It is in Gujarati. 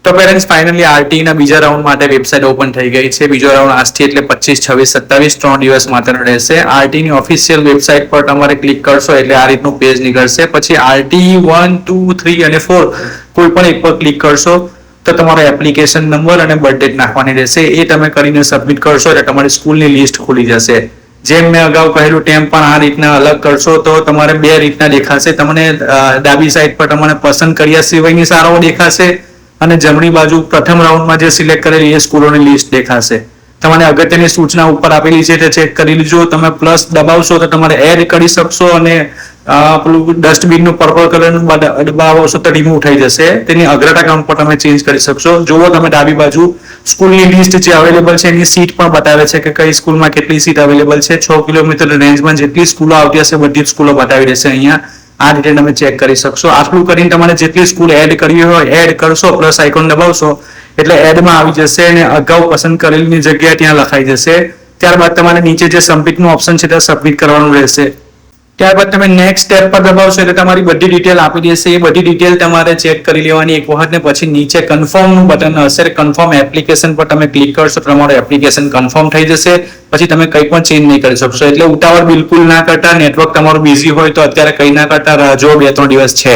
તો પેરેન્ટ્સ ફાઇનલી આરટી ના બીજા રાઉન્ડ માટે વેબસાઇટ ઓપન થઈ ગઈ છે. બીજો રાઉન્ડ આજથી એટલે 25, 26, 27 3 દિવસ માટેનો રહેશે. આરટી ની ઓફિશિયલ વેબસાઇટ પર તમારે ક્લિક કરશો એટલે આ રીતનું પેજ નીકળશે. પછી આરટી 1, 2, 3 અને 4 કોઈ પણ એક પર ક્લિક કરશો તો તમારો એપ્લિકેશન નંબર અને બર્થ ડેટ નાખવાની રહેશે. એ તમે કરીને સબમિટ કરશો એટલે તમારી સ્કૂલની લિસ્ટ ખુલી જશે. જેમ મેં અગાઉ કહેલું તેમ પણ આ રીતના અલગ કરશો તો તમારે બે રીતના દેખાશે. તમને ડાબી સાઈડ પર તમને પસંદ કર્યા સિવાયની શાળાઓ દેખાશે અને જમણી બાજુ પ્રથમ રાઉન્ડમાં જે સિલેક્ટ કરેલી એ સ્કૂલોની લિસ્ટ દેખાશે. તમારે અગત્યની સૂચના ઉપર આપેલી છે તે ચેક કરી લીજો. તમે પ્લસ દબાવશો તો તમારે એડ કરી શકશો અને પેલું ડસ્ટબિનનું પર્પલ કલરનું દબાવશો તો રિમૂવ થઈ જશે. તેની અગ્રતા ક્રમ પર તમે ચેન્જ કરી શકશો. જુઓ તમે ડાબી બાજુ સ્કૂલની લિસ્ટ જે અવેલેબલ છે એની સીટ પણ બતાવે છે કે કઈ સ્કૂલમાં કેટલી સીટ અવેલેબલ છે. 6 કિલોમીટર રેન્જમાં જેટલી સ્કૂલો આવતી હશે બધી જ સ્કૂલો બતાવી દેશે અહીંયા. આ રીતે તમે ચેક કરી શકશો. આટલું કરીને તમારે જેટલી સ્કૂલ એડ કરવી હોય એડ કરશો, પ્લસ આઇકોન દબાવશો એટલે એડમાં આવી જશે અને અગાઉ પસંદ કરેલી જગ્યાએ ત્યાં લખાઈ જશે. ત્યારબાદ તમારે નીચે જે સબમિટનું ઓપ્શન છે તે સબમિટ કરવાનું રહેશે. ત્યારબાદ તમે નેક્સ્ટ સ્ટેપ પર દબાવશો એટલે તમારી બધી ડિટેલ આપી દેશે. એ બધી ડિટેલ તમારે ચેક કરી લેવાની એક વખત ને પછી નીચે કન્ફર્મનું બટન હશે. કન્ફર્મ એપ્લિકેશન પર તમે ક્લિક કરશો તો તમારું એપ્લિકેશન કન્ફર્મ થઈ જશે. પછી તમે કંઈ પણ ચેન્જ નહીં કરી શકશો. એટલે ઉતાવળ બિલકુલ ના કરતા. નેટવર્ક તમારું બિઝી હોય તો અત્યારે કંઈ ના કરતા રાહ જુઓ, 2-3 દિવસ છે.